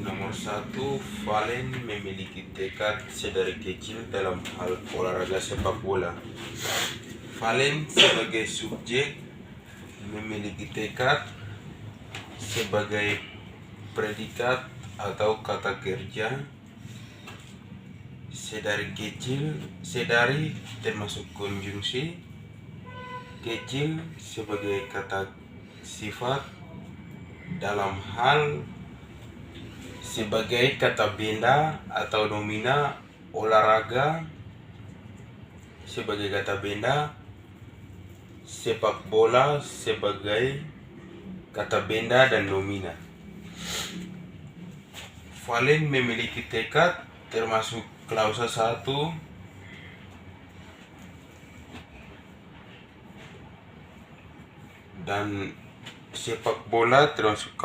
Nomor satu, Valen memiliki tekad sedari kecil dalam hal olahraga sepak bola. Valen sebagai subjek memiliki tekad sebagai predikat atau kata kerja sedari termasuk konjungsi, kecil sebagai kata sifat dalam hal sebagai kata benda atau nomina, olahraga sebagai kata benda, sepak bola sebagai kata benda dan nomina. Valen memiliki tekad termasuk klausa 1 dan sepak bola termasuk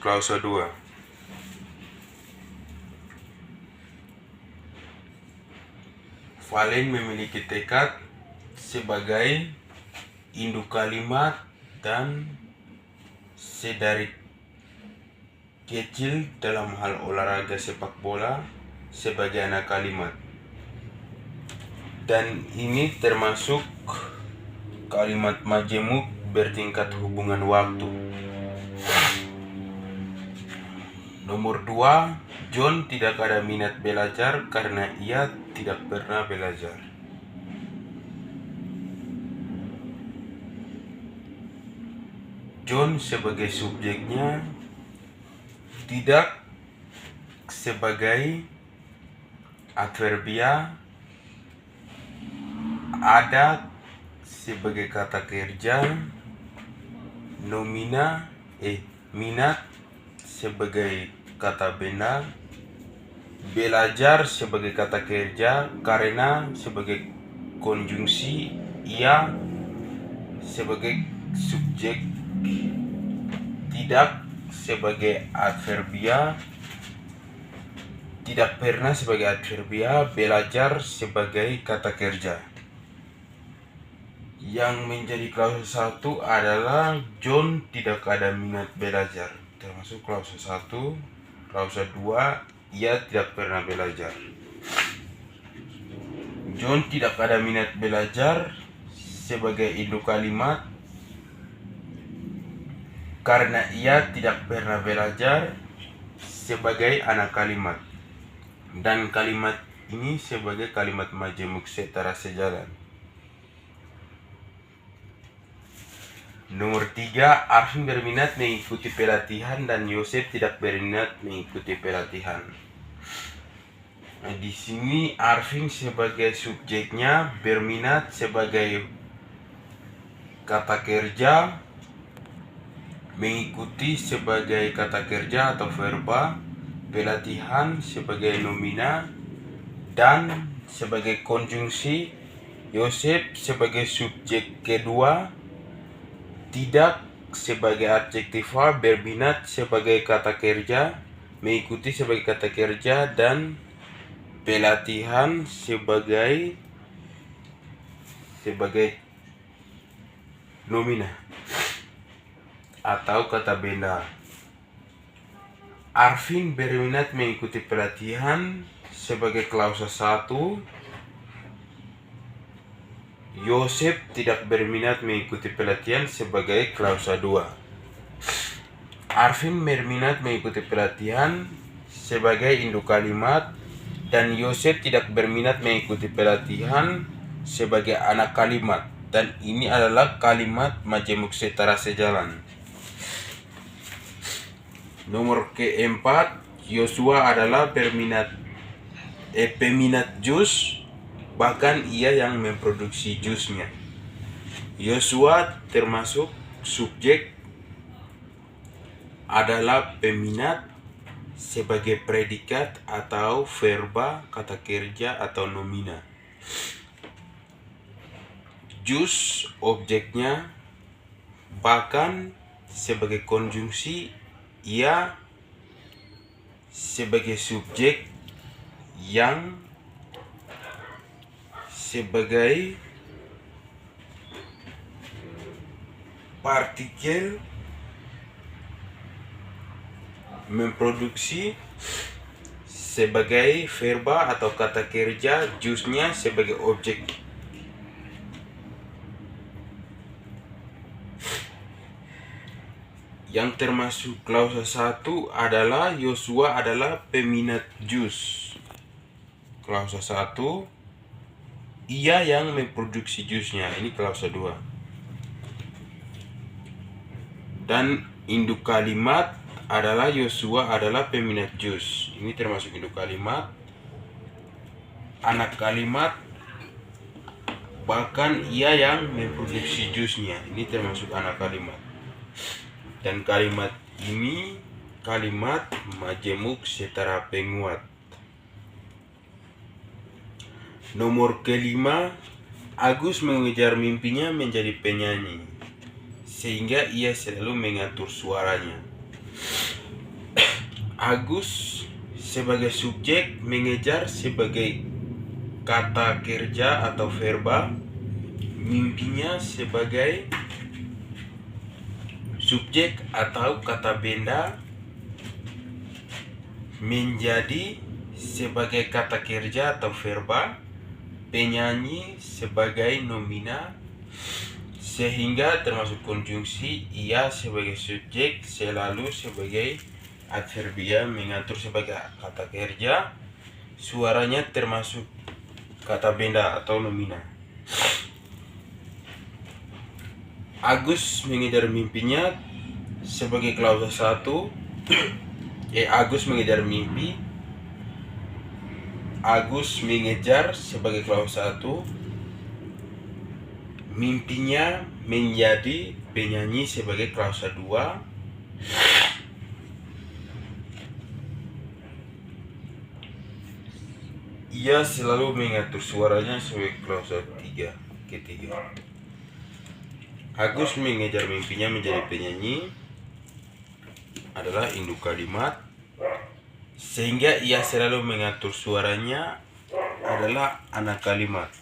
klausa 2. Valen memiliki tekad sebagai induk kalimat dan sedari kecil dalam hal olahraga sepak bola sebagai anak kalimat. Dan ini termasuk kalimat majemuk bertingkat hubungan waktu. Nomor 2, John tidak ada minat belajar karena ia tidak pernah belajar. John sebagai subjeknya, tidak sebagai adverbia, ada sebagai kata kerja, nomina, minat sebagai kata benda, belajar sebagai kata kerja, karena sebagai konjungsi, ia sebagai subjek, tidak sebagai adverbia, tidak pernah sebagai adverbia, belajar sebagai kata kerja. Yang menjadi klausa 1 adalah John tidak ada minat belajar, termasuk klausa 1. Klausa 2, ia tidak pernah belajar. John tidak ada minat belajar sebagai induk kalimat karena ia tidak pernah belajar sebagai anak kalimat. Dan kalimat ini sebagai kalimat majemuk setara sejalan. Nomor 3, Arvin berminat mengikuti pelatihan dan Yosef tidak berminat mengikuti pelatihan. Nah, di sini Arvin sebagai subjeknya, berminat sebagai kata kerja, mengikuti sebagai kata kerja atau verba, pelatihan sebagai nomina dan sebagai konjungsi. Yosef sebagai subjek kedua, tidak sebagai adjektiva, berminat sebagai kata kerja, mengikuti sebagai kata kerja, dan pelatihan sebagai nomina atau kata benda. Arvin berminat mengikuti pelatihan sebagai klausa 1. Yosef tidak berminat mengikuti pelatihan sebagai klausa 2. Arvin berminat mengikuti pelatihan sebagai induk kalimat dan Yosef tidak berminat mengikuti pelatihan sebagai anak kalimat. Dan ini adalah kalimat majemuk setara sejalan. Nomor keempat, Yosua adalah peminat jus, bahkan ia yang memproduksi jusnya. Yosua termasuk subjek adalah peminat sebagai predikat atau verba, kata kerja atau nomina. Jus objeknya, bahkan sebagai konjungsi, ia sebagai subjek yang sebagai partikel memproduksi sebagai verba atau kata kerja, jusnya sebagai objek. Yang termasuk klausa 1 adalah Yosua adalah peminat jus. Klausa 1, ia yang memproduksi jusnya. Ini klausa 2. Dan induk kalimat adalah Yosua adalah peminat jus. Ini termasuk induk kalimat. Anak kalimat, bahkan ia yang memproduksi jusnya. Ini termasuk anak kalimat. Dan kalimat ini kalimat majemuk setara penguat. Nomor kelima, Agus mengejar mimpinya menjadi penyanyi, sehingga ia selalu mengatur suaranya. Agus sebagai subjek mengejar sebagai kata kerja atau verba, mimpinya sebagai subjek atau kata benda, menjadi sebagai kata kerja atau verba, penyanyi sebagai nomina, sehingga termasuk konjungsi ia sebagai subjek selalu sebagai adverbia mengatur sebagai kata kerja, suaranya termasuk kata benda atau nomina. Agus mengejar mimpinya sebagai klausa 1. Agus mengejar mimpi. Agus mengejar sebagai klausa 1. Mimpinya menjadi penyanyi sebagai klausa 2. Ia selalu mengatur suaranya sebagai klausa ketiga. Agus mengejar mimpinya menjadi penyanyi adalah induk kalimat, sehingga ia selalu mengatur suaranya adalah anak kalimat.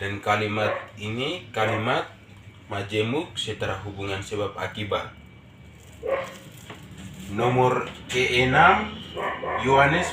Dan kalimat ini kalimat majemuk setara hubungan sebab akibat. Nomor ke-6, Yohanes